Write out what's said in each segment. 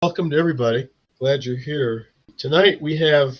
Welcome to everybody. Glad you're here. Tonight we have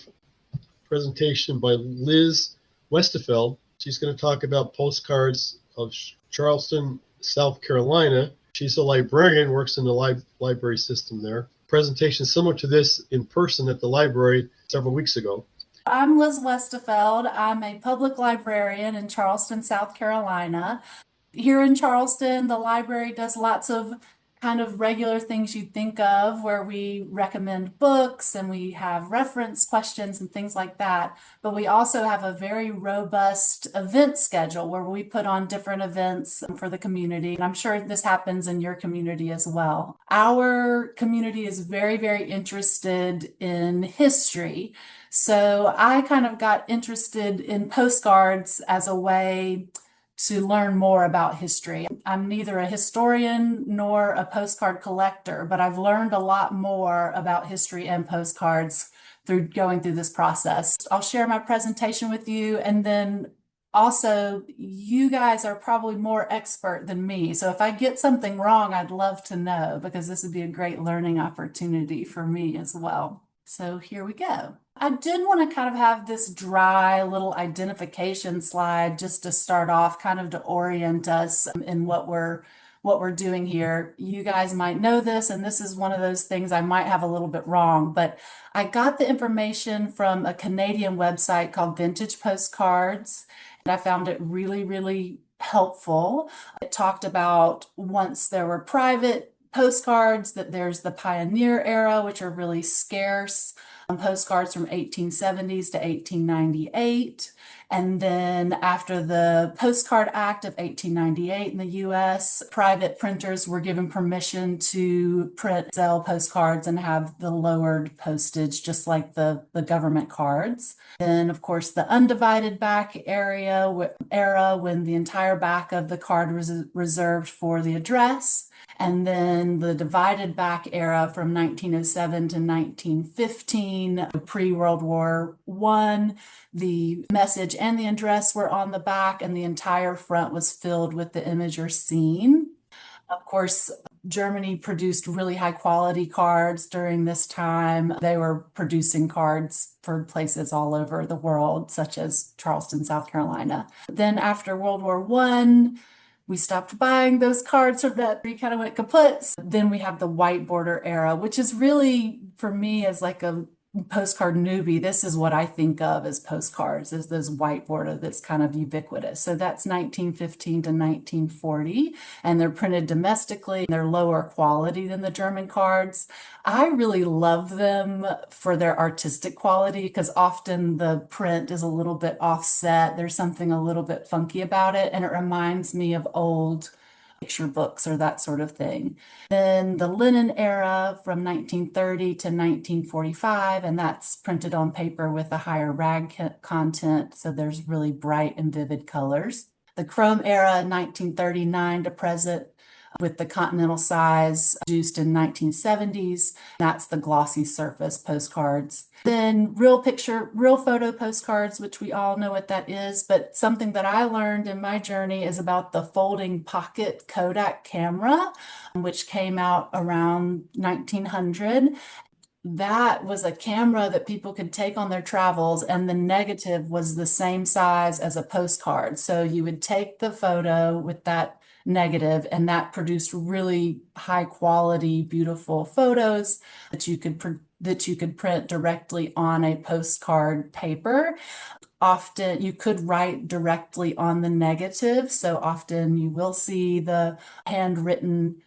a presentation by Liz Wuestefeld. She's going to talk about postcards of Charleston, South Carolina. She's a librarian, works in the library system there. Presentation similar to this in person at the library several weeks ago. I'm Liz Wuestefeld. I'm a public librarian in Charleston, South Carolina. Here in Charleston, the library does lots of kind of regular things you'd think of, where we recommend books and we have reference questions and things like that. But we also have a very robust event schedule where we put on different events for the community. And I'm sure this happens in your community as well. Our community is very, very interested in history. So I kind of got interested in postcards as a way to learn more about history. I'm neither a historian nor a postcard collector, but I've learned a lot more about history and postcards through going through this process. I'll share my presentation with you, and then also you guys are probably more expert than me. So if I get something wrong, I'd love to know, because this would be a great learning opportunity for me as well. So here we go. I did want to kind of have this dry little identification slide just to start off, kind of to orient us in what we're doing here. You guys might know this, and this is one of those things I might have a little bit wrong, but I got the information from a Canadian website called Vintage Postcards, and I found it really, really helpful. It talked about once there were private postcards, that there's the pioneer era, which are really scarce. Postcards from 1870s to 1898. And then after the Postcard Act of 1898 in the US, private printers were given permission to print, sell postcards and have the lowered postage, just like the government cards. Then, of course, the undivided back era, when the entire back of the card was reserved for the address. And then the divided back era from 1907 to 1915, pre-World War I, the message and the address were on the back, and the entire front was filled with the image or scene. Of course, Germany produced really high quality cards during this time. They were producing cards for places all over the world, such as Charleston, South Carolina. Then after World War I, we stopped buying those cards, so that we kind of went kaput. Then we have the white border era, which is really, for me, as like a postcard newbie, this is what I think of as postcards, is this white border that's kind of ubiquitous. So that's 1915 to 1940, and they're printed domestically. They're lower quality than the German cards. I really love them for their artistic quality, because often the print is a little bit offset. There's something a little bit funky about it, and it reminds me of old picture books or that sort of thing. Then the linen era from 1930 to 1945, and that's printed on paper with a higher rag content, so there's really bright and vivid colors. The chrome era, 1939 to present, with the continental size produced in 1970s. That's the glossy surface postcards. Then real photo postcards, which we all know what that is, but something that I learned in my journey is about the folding pocket Kodak camera, which came out around 1900. That was a camera that people could take on their travels, and the negative was the same size as a postcard. So you would take the photo with that negative, and that produced really high quality, beautiful photos that you could print directly on a postcard paper. Often you could write directly on the negative, so often you will see the handwritten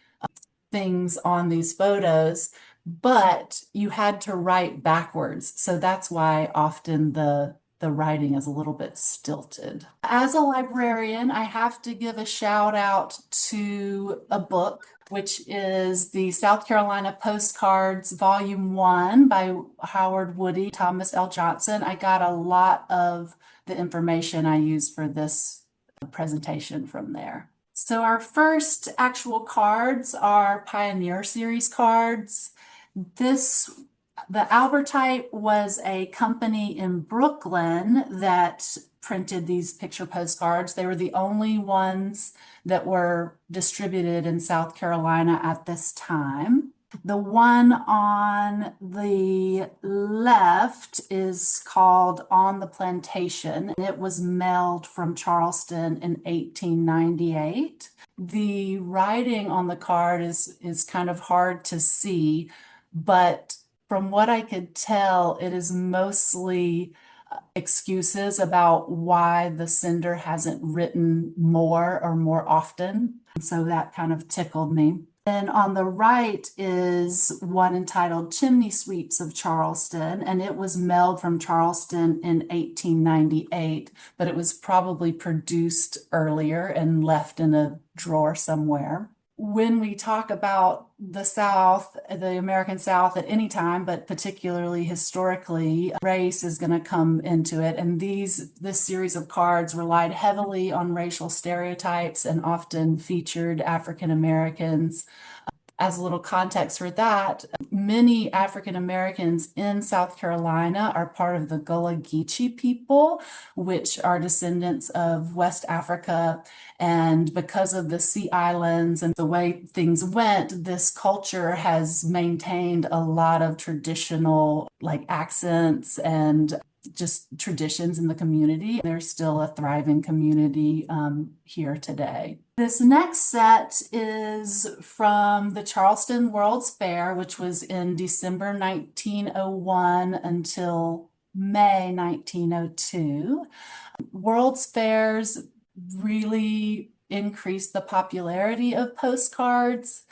things on these photos, but you had to write backwards. So that's why often the writing is a little bit stilted. As a librarian, I have to give a shout out to a book, which is the South Carolina Postcards Volume 1 by Howard Woody, Thomas L. Johnson. I got a lot of the information I used for this presentation from there. So our first actual cards are Pioneer Series cards. The Albertite was a company in Brooklyn that printed these picture postcards. They were the only ones that were distributed in South Carolina at this time. The one on the left is called On the Plantation. It was mailed from Charleston in 1898. The writing on the card is kind of hard to see, but from what I could tell, it is mostly excuses about why the sender hasn't written more or more often. So that kind of tickled me. Then on the right is one entitled Chimney Sweeps of Charleston, and it was mailed from Charleston in 1898, but it was probably produced earlier and left in a drawer somewhere. When we talk about the South, the American South at any time, but particularly historically, race is going to come into it. And this series of cards relied heavily on racial stereotypes and often featured African Americans. As a little context for that, many African Americans in South Carolina are part of the Gullah Geechee people, which are descendants of West Africa. And because of the sea islands and the way things went, this culture has maintained a lot of traditional like accents and just traditions in the community. There's still a thriving community here today. This next set is from the Charleston World's Fair, which was in December 1901 until May 1902. World's Fairs really increased the popularity of postcards.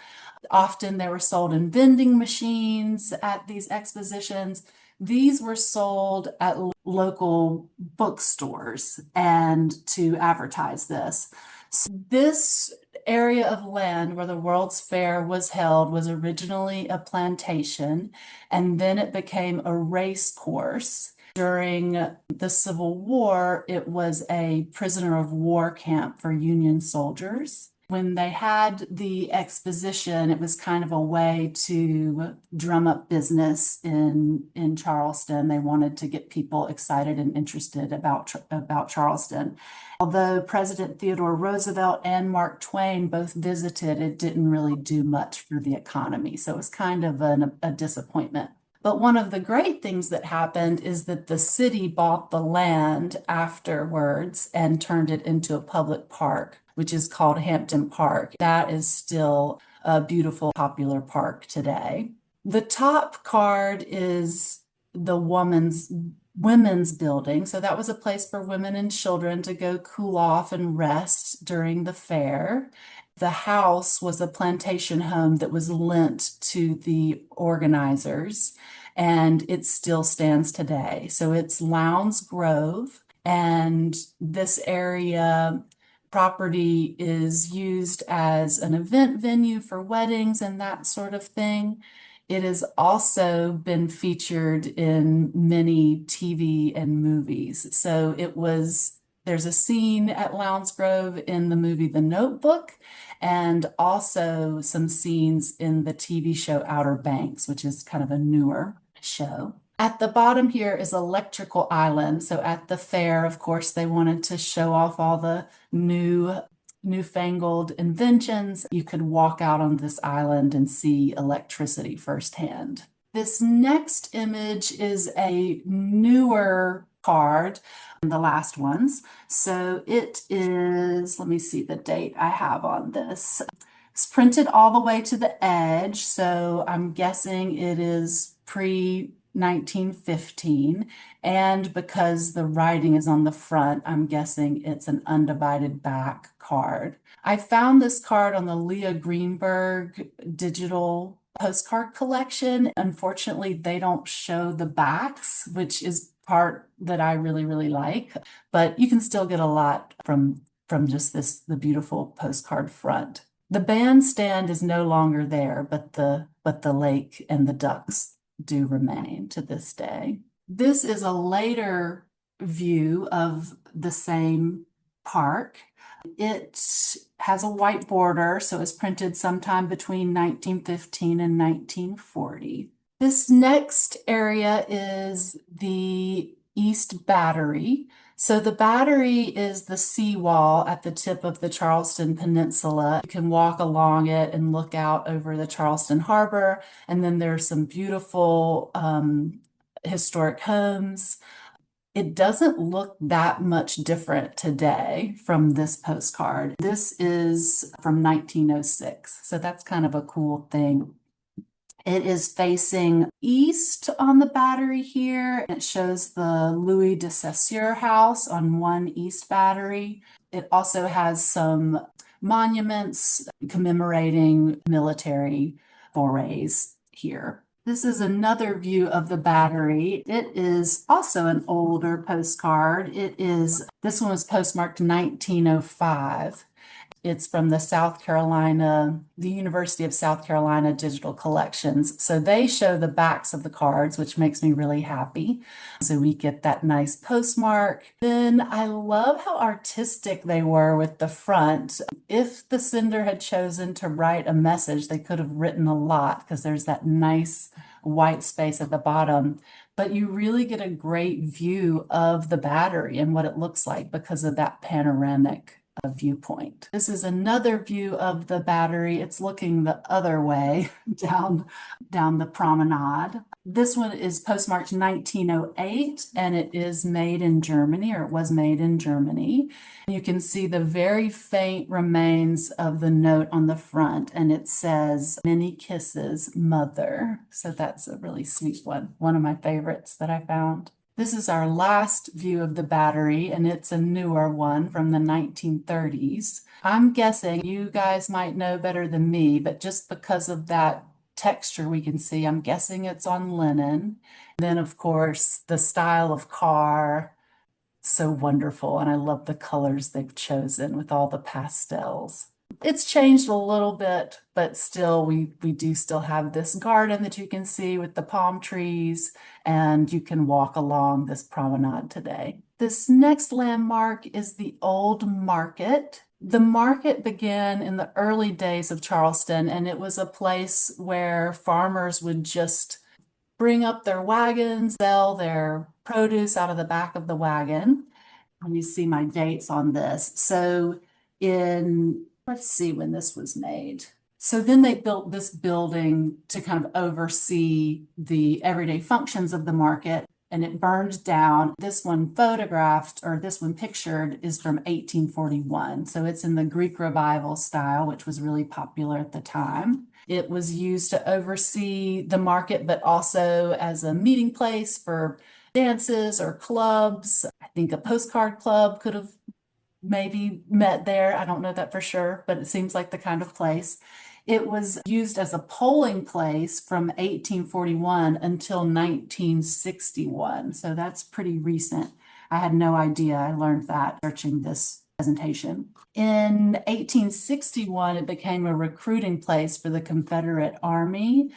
Often they were sold in vending machines at these expositions. These were sold at local bookstores and to advertise this. So this area of land where the World's Fair was held was originally a plantation, and then it became a race course. During the Civil War, it was a prisoner of war camp for Union soldiers. When they had the exposition, it was kind of a way to drum up business in Charleston. They wanted to get people excited and interested about Charleston. Although President Theodore Roosevelt and Mark Twain both visited, it didn't really do much for the economy. So it was kind of a disappointment. But one of the great things that happened is that the city bought the land afterwards and turned it into a public park, which is called Hampton Park. That is still a beautiful, popular park today. The top card is the women's building. So that was a place for women and children to go cool off and rest during the fair. The house was a plantation home that was lent to the organizers, and it still stands today. So it's Lowndes Grove, and this area property is used as an event venue for weddings and that sort of thing. It has also been featured in many TV and movies. So there's a scene at Lowndes Grove in the movie The Notebook, and also some scenes in the TV show Outer Banks, which is kind of a newer show. At the bottom here is Electrical Island. So at the fair, of course, they wanted to show off all the newfangled inventions. You could walk out on this island and see electricity firsthand. This next image is a newer card than the last ones. So it is, let me see the date I have on this. It's printed all the way to the edge, so I'm guessing it is pre-1915. And because the writing is on the front, I'm guessing it's an undivided back card. I found this card on the Leah Greenberg digital postcard collection. Unfortunately, they don't show the backs, which is part that I really, really like, but you can still get a lot from just the beautiful postcard front. The bandstand is no longer there, but the lake and the ducks do remain to this day. This is a later view of the same park. It has a white border, so it's printed sometime between 1915 and 1940. This next area is the East Battery. So the Battery is the seawall at the tip of the Charleston Peninsula. You can walk along it and look out over the Charleston Harbor, and then there's some beautiful historic homes. It doesn't look that much different today from this postcard. This is from 1906, so that's kind of a cool thing. It is facing east on the Battery here. It shows the Louis de Saussure house on one east Battery. It also has some monuments commemorating military forays here. This is another view of the Battery. It is also an older postcard. This one was postmarked 1905. It's from the University of South Carolina Digital Collections. So they show the backs of the cards, which makes me really happy. So we get that nice postmark. Then I love how artistic they were with the front. If the sender had chosen to write a message, they could have written a lot because there's that nice white space at the bottom. But you really get a great view of the Battery and what it looks like because of that panoramic viewpoint. This is another view of the Battery. It's looking the other way down the promenade. This one is postmarked 1908 and it is made in Germany, or it was made in Germany. You can see the very faint remains of the note on the front, and it says, "Many kisses, mother." So that's a really sweet one of my favorites that I found. This is our last view of the Battery, and it's a newer one from the 1930s. I'm guessing you guys might know better than me, but just because of that texture we can see, I'm guessing it's on linen. And then, of course, the style of car, so wonderful, and I love the colors they've chosen with all the pastels. It's changed a little bit, but still, we do still have this garden that you can see with the palm trees, and you can walk along this promenade today. This next landmark is the Old Market. The market began in the early days of Charleston, and it was a place where farmers would just bring up their wagons, sell their produce out of the back of the wagon. Let me see my dates on this. So let's see when this was made. So then they built this building to kind of oversee the everyday functions of the market, and it burned down. This one pictured is from 1841. So it's in the Greek Revival style, which was really popular at the time. It was used to oversee the market, but also as a meeting place for dances or clubs. I think a postcard club could have maybe met there. I don't know that for sure, but it seems like the kind of place. It was used as a polling place from 1841 until 1961. So that's pretty recent. I had no idea. I learned that searching this presentation. In 1861, it became a recruiting place for the Confederate Army.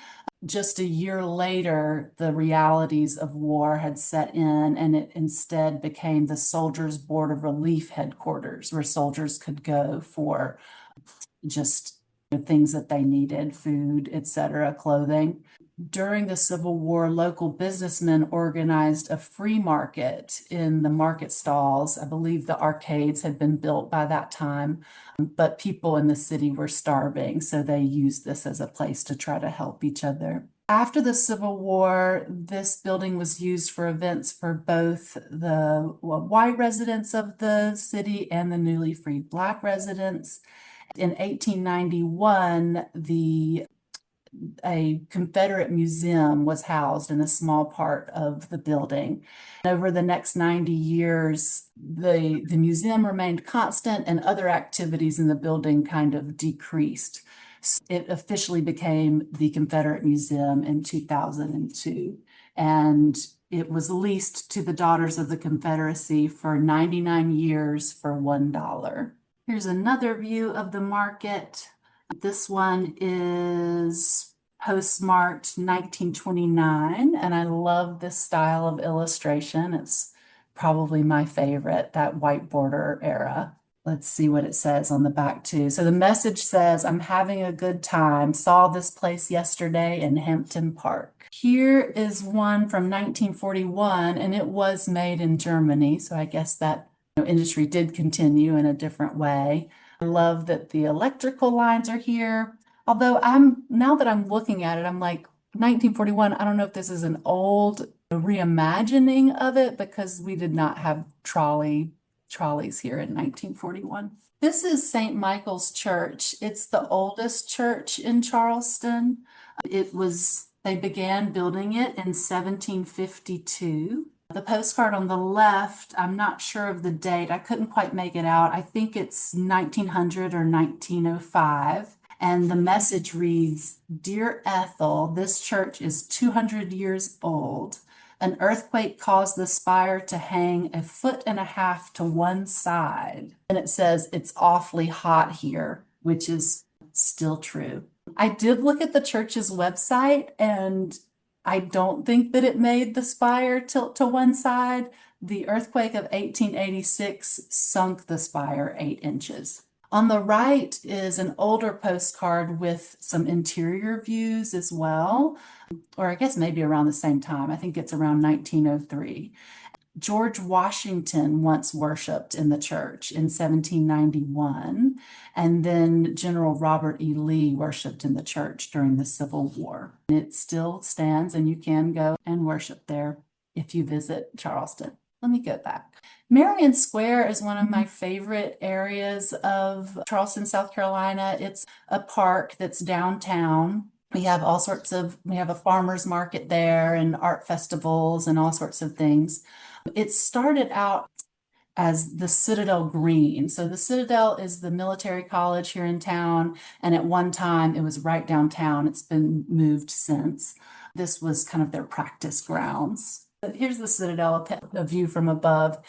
Just a year later, the realities of war had set in, and it instead became the Soldiers' Board of Relief headquarters, where soldiers could go for just the things that they needed, food, etc., clothing. During the Civil War, local businessmen organized a free market in the market stalls. I believe the arcades had been built by that time, but people in the city were starving, so they used this as a place to try to help each other. After the Civil War, this building was used for events for both the white residents of the city and the newly freed Black residents. In 1891, a Confederate museum was housed in a small part of the building. Over the next 90 years, the museum remained constant and other activities in the building kind of decreased. So it officially became the Confederate Museum in 2002, and it was leased to the Daughters of the Confederacy for 99 years for $1. Here's another view of the market. This one is postmarked 1929, and I love this style of illustration. It's probably my favorite, that white border era. Let's see what it says on the back too. So the message says, I'm having a good time. Saw this place yesterday in Hampton Park. Here is one from 1941, and it was made in Germany. So I guess that industry did continue in a different way. I love that the electrical lines are here. Although now that I'm looking at it, I'm like, 1941, I don't know if this is an old reimagining of it because we did not have trolleys here in 1941. This is St. Michael's Church. It's the oldest church in Charleston. They began building it in 1752. The postcard on the left, I'm not sure of the date. I couldn't quite make it out. I think it's 1900 or 1905. And the message reads, Dear Ethel, this church is 200 years old. An earthquake caused the spire to hang 1.5 feet to one side. And it says it's awfully hot here, which is still true. I did look at the church's website, and I don't think that it made the spire tilt to one side. The earthquake of 1886 sunk the spire 8 inches. On the right is an older postcard with some interior views as well, or I guess maybe around the same time. I think it's around 1903. George Washington once worshiped in the church in 1791, and then General Robert E. Lee worshiped in the church during the Civil War. It still stands, and you can go and worship there if you visit Charleston. Let me go back. Marion Square is one of my favorite areas of Charleston, South Carolina. It's a park that's downtown. We have a farmer's market there and art festivals and all sorts of things. It started out as the Citadel Green. So the Citadel is the military college here in town, and at one time it was right downtown. It's been moved since. This was kind of their practice grounds. But here's the Citadel, a view from above.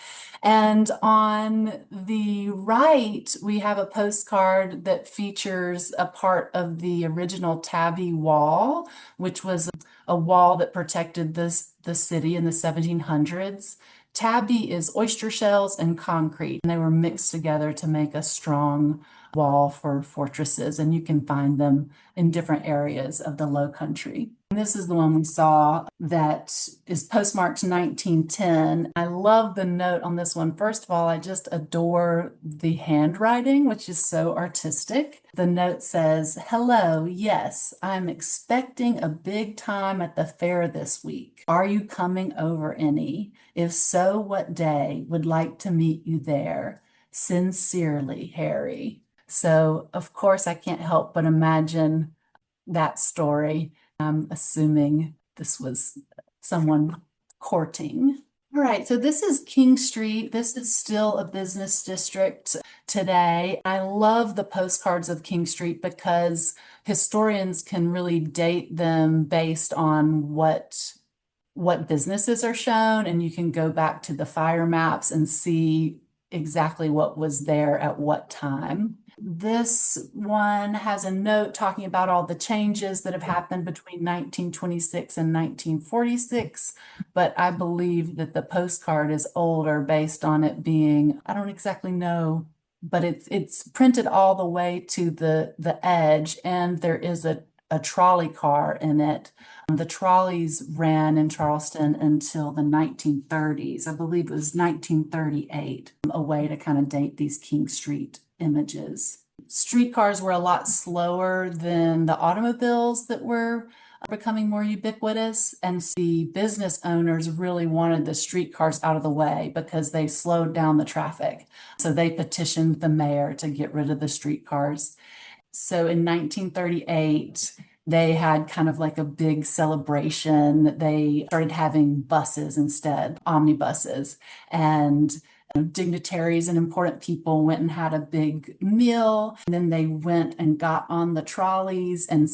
And on the right, we have a postcard that features a part of the original Tabby Wall, which was a wall that protected the city in the 1700s. Tabby is oyster shells and concrete, and they were mixed together to make a strong wall for fortresses, and you can find them in different areas of the Low Country. And this is the one we saw that is postmarked 1910. I love the note on this one. First of all, I just adore the handwriting, which is so artistic. The note says, Hello, yes, I'm expecting a big time at the fair this week. Are you coming over any? If so, what day? Would like to meet you there. Sincerely, Harry. So, of course, I can't help but imagine that story. I'm assuming this was someone courting. All right, so this is King Street. This is still a business district today. I love the postcards of King Street because historians can really date them based on what businesses are shown, and you can go back to the fire maps and see exactly what was there at what time. This one has a note talking about all the changes that have happened between 1926 and 1946, but I believe that the postcard is older based on it being, I don't exactly know, but it's printed all the way to the edge, and there is a trolley car in it. The trolleys ran in Charleston until the 1930s. I believe it was 1938, a way to kind of date these King Street images. Streetcars were a lot slower than the automobiles that were becoming more ubiquitous, and the business owners really wanted the streetcars out of the way because they slowed down the traffic. So they petitioned the mayor to get rid of the streetcars. So in 1938, they had kind of like a big celebration. They started having buses instead, omnibuses, and dignitaries and important people went and had a big meal. And then they went and got on the trolleys, and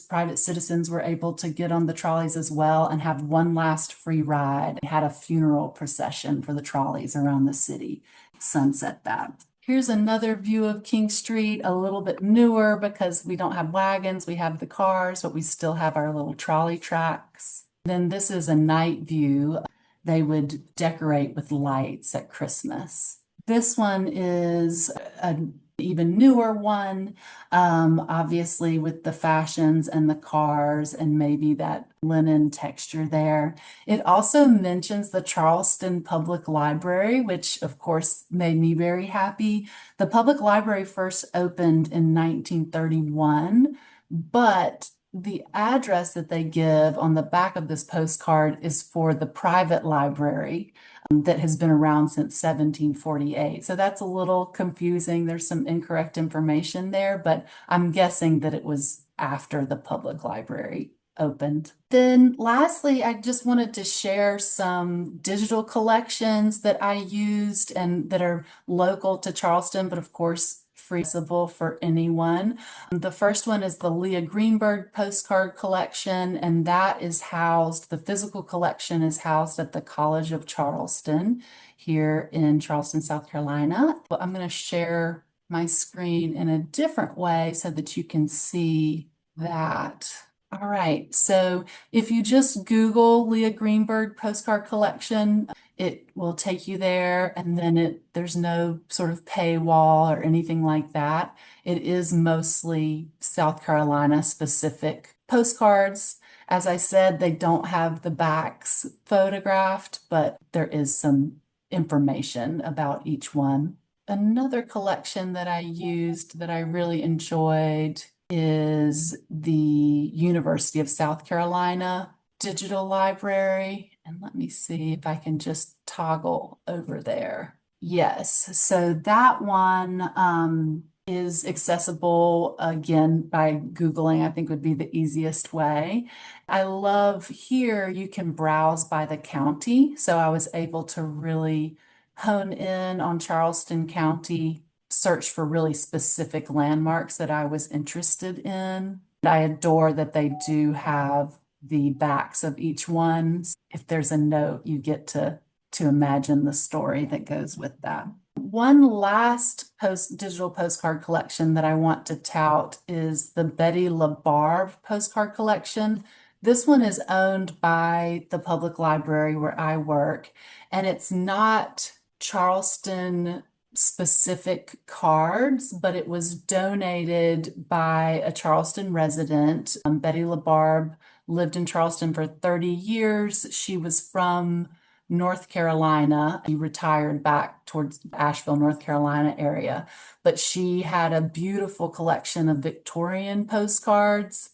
private citizens were able to get on the trolleys as well and have one last free ride. They had a funeral procession for the trolleys around the city, sunset that. Here's another view of King Street, a little bit newer because we don't have wagons, we have the cars, but we still have our little trolley tracks. Then this is a night view. They would decorate with lights at Christmas. This one is an even newer one, obviously with the fashions and the cars and maybe that linen texture there. It also mentions the Charleston Public Library, which of course made me very happy. The public library first opened in 1931, but the address that they give on the back of this postcard is for the private library that has been around since 1748. So that's a little confusing. There's some incorrect information there, but I'm guessing that it was after the public library opened. Then lastly, I just wanted to share some digital collections that I used and that are local to Charleston, but of course, accessible for anyone. The first one is the Leah Greenberg postcard collection, and that is housed, the physical collection is housed at the College of Charleston here in Charleston, South Carolina. But I'm going to share my screen in a different way so that you can see that. All right, so if you just Google Leah Greenberg postcard collection, it will take you there, and then there's no sort of paywall or anything like that. It is mostly South Carolina specific postcards. As I said, they don't have the backs photographed, but there is some information about each one. Another collection that I used that I really enjoyed is the University of South Carolina Digital Library. And let me see if I can just toggle over there. Yes, so that one is accessible again by Googling, I think would be the easiest way. I love here you can browse by the county. So I was able to really hone in on Charleston County, search for really specific landmarks that I was interested in. I adore that they do have the backs of each one. If there's a note, you get to imagine the story that goes with that. One last digital postcard collection that I want to tout is the Betty LaBarbe postcard collection. This one is owned by the public library where I work, and it's not Charleston specific cards, but it was donated by a Charleston resident. Betty LaBarbe lived in Charleston for 30 years. She was from North Carolina. She retired back towards Asheville, North Carolina area, but she had a beautiful collection of Victorian postcards.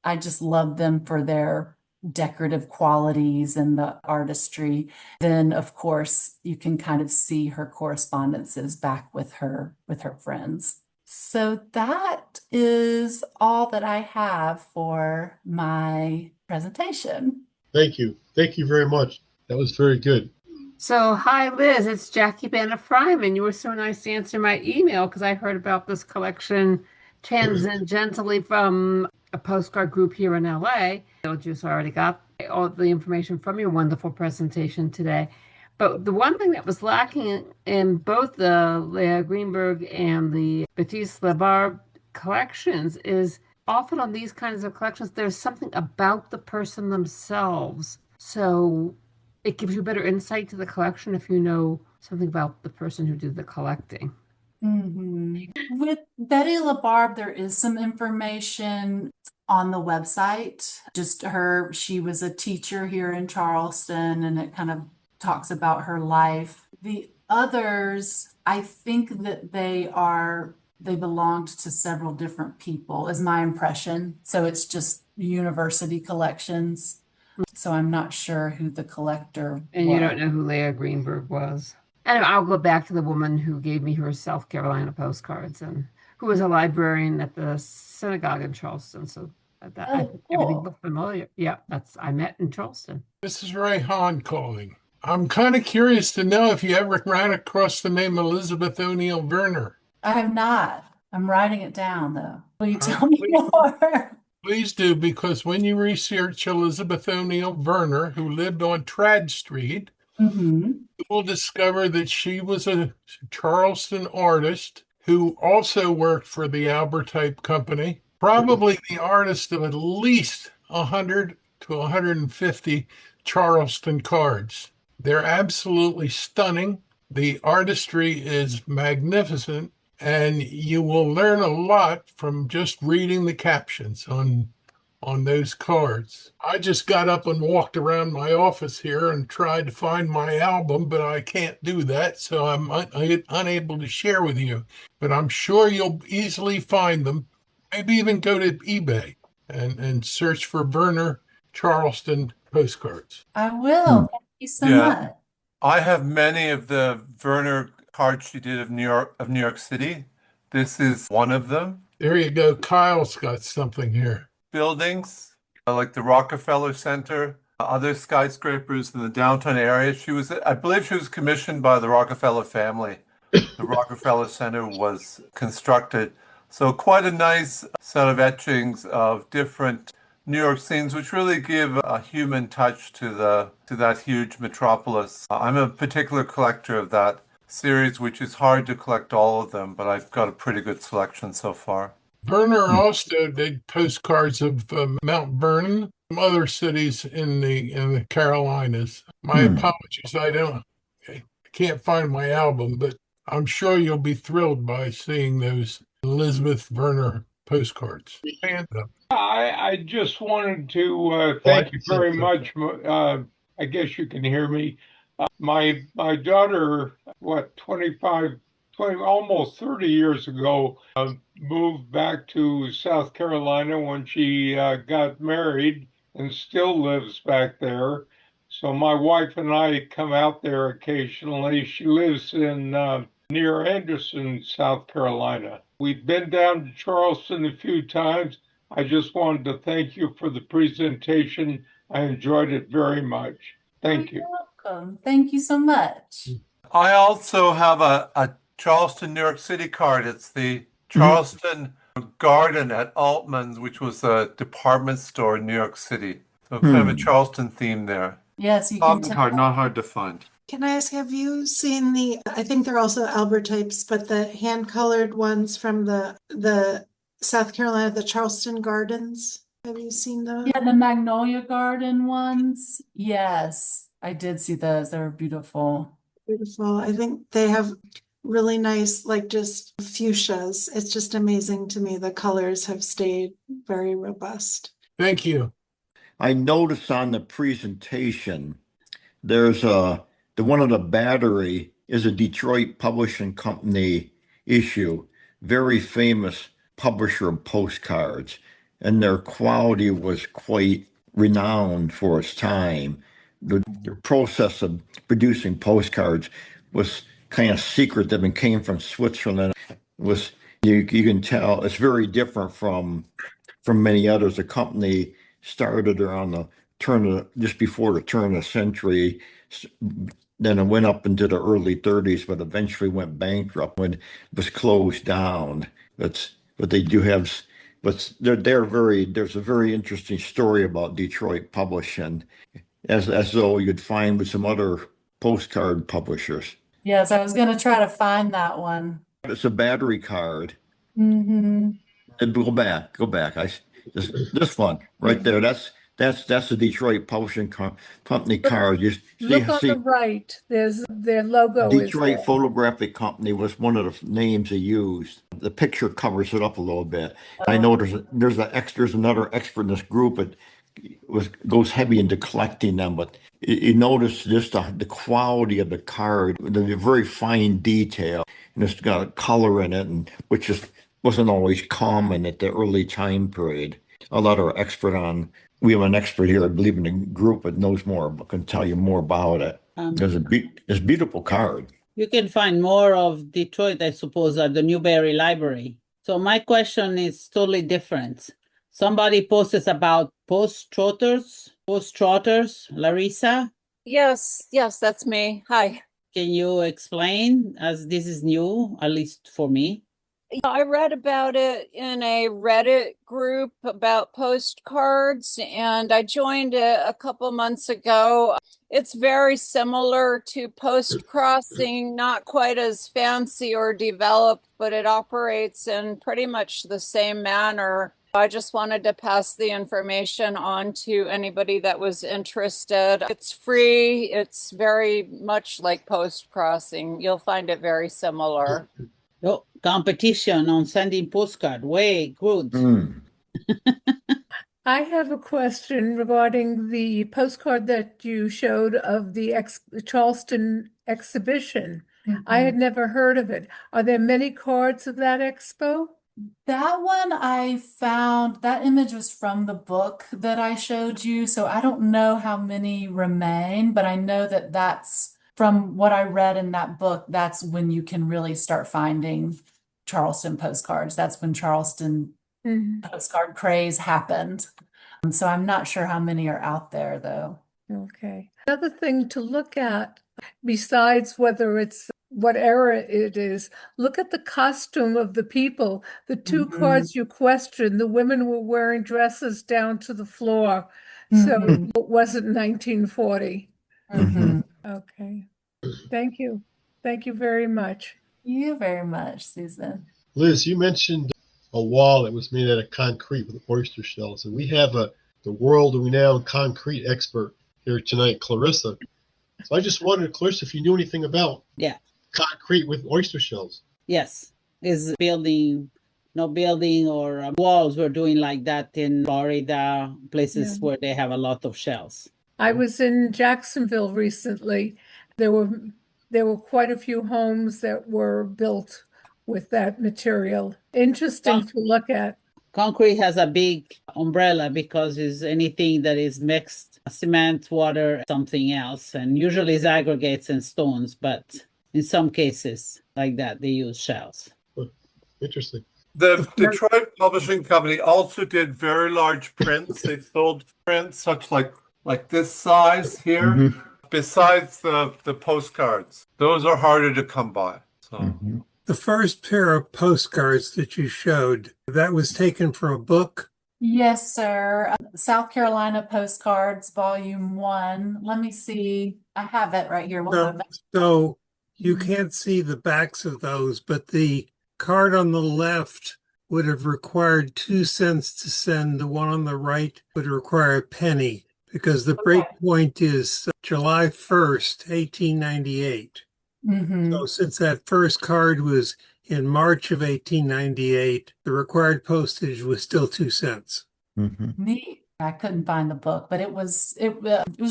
I just love them for their decorative qualities and the artistry. Then, of course, you can kind of see her correspondences back with her friends. So that is all that I have for my presentation. Thank you. Thank you very much. That was very good. So, hi, Liz. It's Jackie Banna Fryman. You were so nice to answer my email because I heard about this collection tangentially from a postcard group here in LA. I told you, so I already got all the information from your wonderful presentation today. But the one thing that was lacking in both the Leah Greenberg and the Baptiste LaBarbe collections is often on these kinds of collections, there's something about the person themselves. So it gives you better insight to the collection if you know something about the person who did the collecting. Mm-hmm. With Betty LaBarbe, there is some information on the website. Just she was a teacher here in Charleston, and it kind of talks about her life. The others, I think that they belonged to several different people, is my impression. So it's just university collections. So I'm not sure who the collector And you don't know who Leah Greenberg was. And I'll go back to the woman who gave me her South Carolina postcards and who was a librarian at the synagogue in Charleston. So everything looked familiar. Yeah, I met in Charleston. This is Ray Hahn calling. I'm kind of curious to know if you ever ran across the name Elizabeth O'Neill Werner. I have not. I'm writing it down, though. Will you tell me more? Please do, because when you research Elizabeth O'Neill Werner, who lived on Trad Street, you will discover that she was a Charleston artist who also worked for the Albert Type Company, probably the artist of at least 100 to 150 Charleston cards. They're absolutely stunning. The artistry is magnificent, and you will learn a lot from just reading the captions on those cards. I just got up and walked around my office here and tried to find my album, but I can't do that, so I'm unable to share with you. But I'm sure you'll easily find them. Maybe even go to eBay and search for Werner Charleston postcards. I will. Thank you so Yeah. much. I have many of the Werner cards she did of New York City. This is one of them. There you go. Kyle's got something here. Buildings like the Rockefeller Center, other skyscrapers in the downtown area. I believe she was commissioned by the Rockefeller family. The Rockefeller Center was constructed. So quite a nice set of etchings of different New York scenes, which really give a human touch to that huge metropolis. I'm a particular collector of that series, which is hard to collect all of them, but I've got a pretty good selection so far. Werner also did postcards of Mount Vernon, some other cities in the Carolinas. My apologies, I can't find my album, but I'm sure you'll be thrilled by seeing those Elizabeth Werner postcards. I just wanted to thank you very much. I guess you can hear me. My daughter, 25, 20, almost 30 years ago, moved back to South Carolina when she got married and still lives back there. So my wife and I come out there occasionally. She lives in near Anderson, South Carolina. We've been down to Charleston a few times. I just wanted to thank you for the presentation. I enjoyed it very much. Thank you. You're welcome. Thank you so much. I also have a Charleston, New York City card. It's the Charleston Garden at Altman's, which was a department store in New York City. So kind of a Charleston theme there. Yes, you can tell. Card, not hard to find. Can I ask, have you seen I think they're also Albert types, but the hand-colored ones from the South Carolina, the Charleston Gardens? Have you seen those? Yeah, the Magnolia Garden ones. Yes, I did see those. They were beautiful. Beautiful. I think they have really nice, like just fuchsias. It's just amazing to me. The colors have stayed very robust. Thank you. I noticed on the presentation, there's the one on the battery is a Detroit Publishing Company issue, very famous publisher of postcards, and their quality was quite renowned for its time. The process of producing postcards was kind of secretive and came from Switzerland. You can tell it's very different from many others. The company started around just before the turn of the century. Then it went up into the early 30s, but eventually went bankrupt when it was closed down. But they do have, there's a very interesting story about Detroit publishing, as though you'd find with some other postcard publishers. Yes, I was going to try to find that one. It's a battery card. Mm-hmm. Go back. This one right there. That's the Detroit Publishing Company card. Look on the right. There's their logo. Detroit Photographic Company was one of the names they used. The picture covers it up a little bit. I know there's another expert in this group that goes heavy into collecting them, but you notice just the quality of the card, the very fine detail, and it's got a color in it, and which wasn't always common at the early time period. A lot of we have an expert here, I believe, in the group that knows more, but can tell you more about it. It's a beautiful card. You can find more of Detroit, I suppose, at the Newberry Library. So my question is totally different. Somebody posted about post-trotters, Larissa? Yes, that's me. Hi. Can you explain, as this is new, at least for me? I read about it in a Reddit group about postcards, and I joined it a couple months ago. It's very similar to post crossing, not quite as fancy or developed, but it operates in pretty much the same manner. I just wanted to pass the information on to anybody that was interested. It's free. It's very much like Post Crossing. You'll find it very similar. Oh, competition on sending postcard. Way good. I have a question regarding the postcard that you showed of the Charleston exhibition. I had never heard of it. Are there many cards of that expo? That one I found, that image was from the book that I showed you, so I don't know how many remain, but I know that that's from what I read in that book, that's when you can really start finding Charleston postcards. That's when Charleston postcard craze happened. So I'm not sure how many are out there, though. Okay. Another thing to look at, besides whether it's what era it is, look at the costume of the people. The two cards you questioned, the women were wearing dresses down to the floor. So it wasn't 1940. Okay. Thank you. Thank you very much. You very much, Susan. Liz, you mentioned a wall that was made out of concrete with oyster shells, and we have the world-renowned concrete expert here tonight, Clarissa. So I just wondered, Clarissa, if you knew anything about concrete with oyster shells. Yes, is building, no building or walls were doing like that in Florida, places where they have a lot of shells. I was in Jacksonville recently. There were quite a few homes that were built with that material. Interesting to look at. Concrete has a big umbrella because it's anything that is mixed, cement, water, something else, and usually it's aggregates and stones, but in some cases like that, they use shells. Interesting. The Detroit Publishing Company also did very large prints. They sold prints such like this size here, besides the postcards. Those are harder to come by. So. The first pair of postcards that you showed, that was taken from a book? Yes, sir. South Carolina Postcards, Volume 1. Let me see. I have it right here. So you can't see the backs of those, but the card on the left would have required 2 cents to send. The one on the right would require a penny because the break point is July 1st, 1898. So since that first card was in March of 1898, the required postage was still 2 cents. Neat. I couldn't find the book, but it was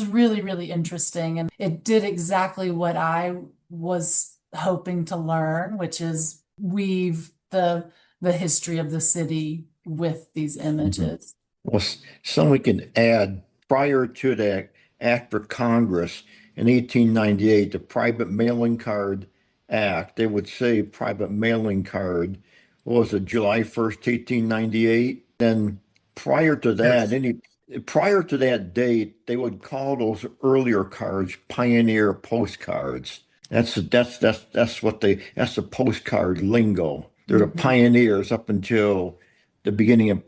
really, really interesting, and it did exactly what I was hoping to learn, which is weave the history of the city with these images. Well, some we can add, prior to that act of Congress in 1898, the Private Mailing Card Act, they would say private mailing card, what was it, July 1st, 1898? Then prior to that, prior to that date, they would call those earlier cards pioneer postcards. That's the postcard lingo. They're the pioneers up until the beginning of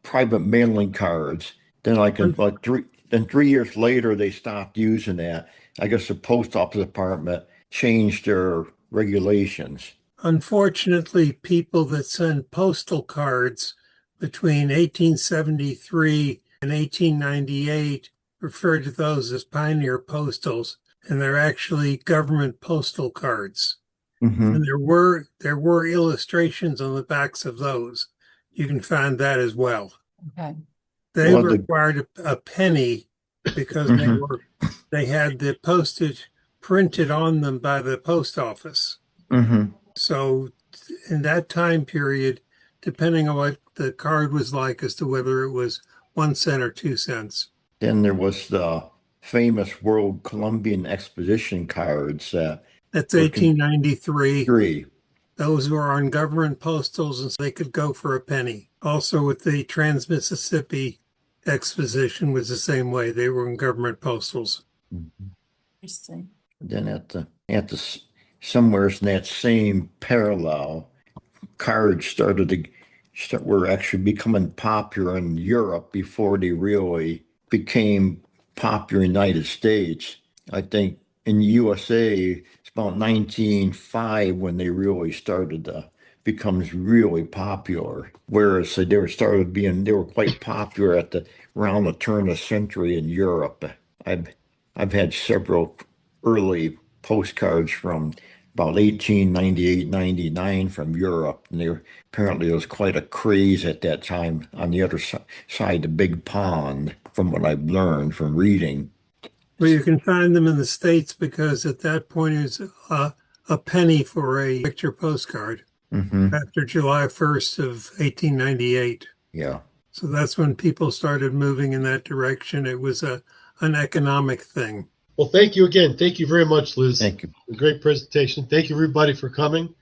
private mailing cards. Then about 3 years later, they stopped using that. I guess the post office department changed their regulations. Unfortunately, people that send postal cards between 1873 and 1898 refer to those as pioneer postals, and they're actually government postal cards. And there were illustrations on the backs of those. You can find that as well. Okay. They required a penny because they had the postage printed on them by the post office. So in that time period, depending on what the card was like as to whether it was 1 cent or 2 cents. Then there was the famous World Columbian Exposition cards. That's 1893. Those were on government postals, and so they could go for a penny. Also, with the Trans-Mississippi Exposition was the same way. They were in government postals. Interesting. Then somewhere in that same parallel, cards were actually becoming popular in Europe before they really became popular in the United States. I think in the USA, it's about 1905 when they really started to becomes really popular. Whereas they were quite popular around the turn of the century in Europe. I've had several early postcards from about 1898, 99 from Europe. And apparently there was quite a craze at that time on the other side, the big pond, from what I've learned from reading. Well, you can find them in the States because at that point it was a penny for a picture postcard after July 1st of 1898. Yeah. So that's when people started moving in that direction. It was an economic thing. Well, thank you again. Thank you very much, Liz. Thank you. A great presentation. Thank you, everybody, for coming.